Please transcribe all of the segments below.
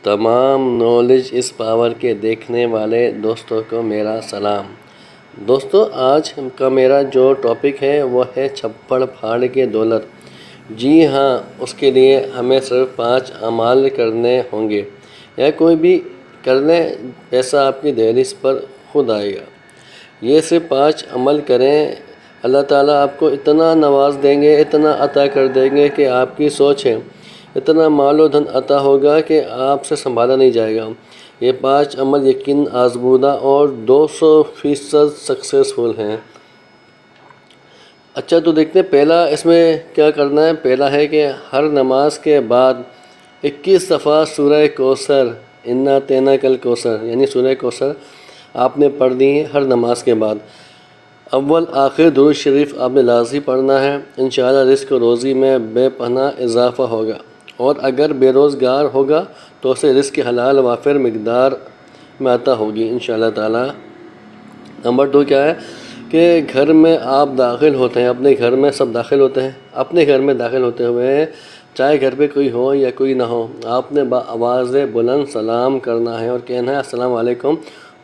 تمام نالج اس پاور کے دیکھنے والے دوستوں کو میرا سلام۔ دوستو، آج کا میرا جو ٹاپک ہے وہ ہے چھپڑ پھاڑ کے دولت۔ جی ہاں، اس کے لیے ہمیں صرف 5 اعمال کرنے ہوں گے، یا کوئی بھی کر لیں، پیسہ آپ کی دہلیز پر خود آئے گا۔ یہ صرف 5 عمل کریں، اللہ تعالیٰ آپ کو اتنا نواز دیں گے، اتنا عطا کر دیں گے کہ آپ کی سوچ ہے، اتنا مال و دھن عطا ہوگا کہ آپ سے سنبھالا نہیں جائے گا۔ یہ 5 عمل یقین آزمودہ اور 200% سکسیسفل ہیں۔ اچھا، تو دیکھتے ہیں پہلا اس میں کیا کرنا ہے۔ پہلا ہے کہ ہر نماز کے بعد 21 دفعہ سورہ کوثر، انا اعطیناک الکوثر، یعنی سورہ کوثر آپ نے پڑھنی ہے ہر نماز کے بعد۔ اول آخر درود شریف آپ نے لازمی پڑھنا ہے۔ انشاءاللہ رزق و روزی میں بے پناہ اضافہ ہوگا، اور اگر بے روزگار ہوگا تو اسے رزق حلال وافر مقدار میں عطا ہوگی انشاءاللہ تعالی۔ نمبر 2 کیا ہے کہ گھر میں آپ داخل ہوتے ہیں، اپنے گھر میں سب داخل ہوتے ہیں، اپنے گھر میں داخل ہوتے ہوئے چاہے گھر پہ کوئی ہو یا کوئی نہ ہو، آپ نے بآواز بلند سلام کرنا ہے اور کہنا ہے السلام علیکم۔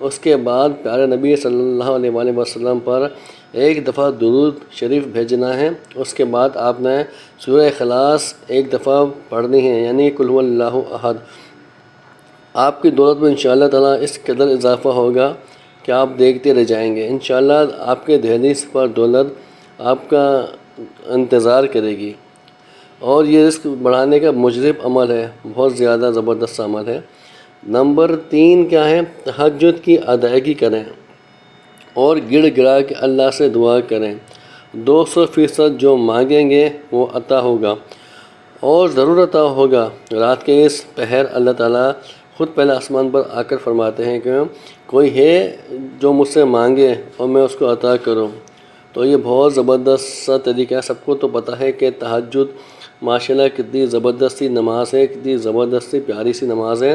اس کے بعد پیارے نبی صلی اللہ علیہ وآلہ وسلم پر ایک دفعہ درود شریف بھیجنا ہے۔ اس کے بعد آپ نے سورہ اخلاص ایک دفعہ پڑھنی ہے، یعنی قل هو اللہ احد۔ آپ کی دولت میں انشاءاللہ تعالیٰ اس قدر اضافہ ہوگا کہ آپ دیکھتے رہ جائیں گے۔ انشاءاللہ آپ کے دہلیز پر دولت آپ کا انتظار کرے گی، اور یہ رزق بڑھانے کا مجرب عمل ہے، بہت زیادہ زبردست عمل ہے۔ نمبر 3 کیا ہے؟ تہجد کی ادائیگی کریں اور گڑ گڑا کے اللہ سے دعا کریں۔ 200% جو مانگیں گے وہ عطا ہوگا، اور ضرور عطا ہوگا۔ رات کے اس پہر اللہ تعالیٰ خود پہلے آسمان پر آ کر فرماتے ہیں کہ کوئی ہے جو مجھ سے مانگے اور میں اس کو عطا کروں۔ تو یہ بہت زبردست سا طریقہ ہے۔ سب کو تو پتہ ہے کہ تہجد ماشاءاللہ کتنی زبردستی نماز ہے، کتنی زبردستی پیاری سی نماز ہے۔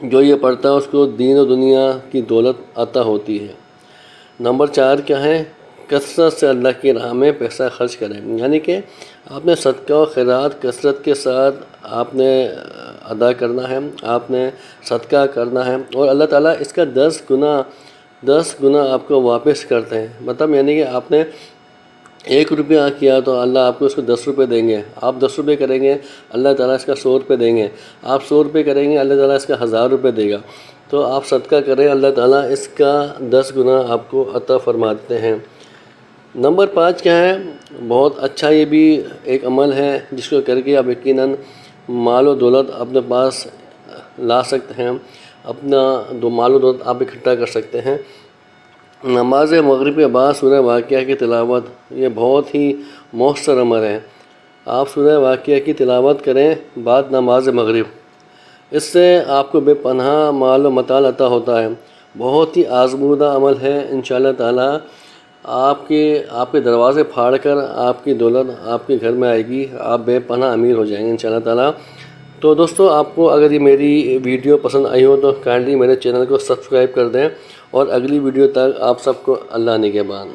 جو یہ پڑھتا ہے اس کو دین و دنیا کی دولت عطا ہوتی ہے۔ نمبر 4 کیا ہے؟ کثرت سے اللہ کی راہ میں پیسہ خرچ کریں، یعنی کہ آپ نے صدقہ و خیرات کثرت کے ساتھ آپ نے ادا کرنا ہے، آپ نے صدقہ کرنا ہے، اور اللہ تعالیٰ اس کا 10 گنا آپ کو واپس کرتے ہیں۔ مطلب یعنی کہ آپ نے 1 روپیہ کیا تو اللہ آپ کو اس کو 10 روپے دیں گے۔ آپ 10 روپے کریں گے، اللہ تعالیٰ اس کا 100 روپے دیں گے۔ آپ 100 روپے کریں گے، اللہ تعالیٰ اس کا 1000 روپے دے گا۔ تو آپ صدقہ کریں، اللہ تعالیٰ اس کا 10 گنا آپ کو عطا فرماتے ہیں۔ نمبر 5 کیا ہے؟ بہت اچھا یہ بھی ایک عمل ہے جس کو کر کے آپ یقیناً مال و دولت اپنے پاس لا سکتے ہیں، اپنا مال و دولت آپ اکٹھا کر سکتے ہیں۔ نماز مغرب کے بعد سورہ واقعہ کی تلاوت، یہ بہت ہی مؤثر عمل ہے۔ آپ سورہ واقعہ کی تلاوت کریں بعد نماز مغرب، اس سے آپ کو بے پناہ مال و متاع عطا ہوتا ہے۔ بہت ہی آزمودہ عمل ہے۔ انشاءاللہ تعالیٰ آپ کے دروازے پھاڑ کر آپ کی دولت آپ کے گھر میں آئے گی، آپ بے پناہ امیر ہو جائیں گے انشاءاللہ تعالیٰ۔ تو دوستو، آپ کو اگر یہ میری ویڈیو پسند آئی ہو تو کائنڈلی میرے چینل کو سبسکرائب کر دیں، اور اگلی ویڈیو تک آپ سب کو اللہ نگہبان۔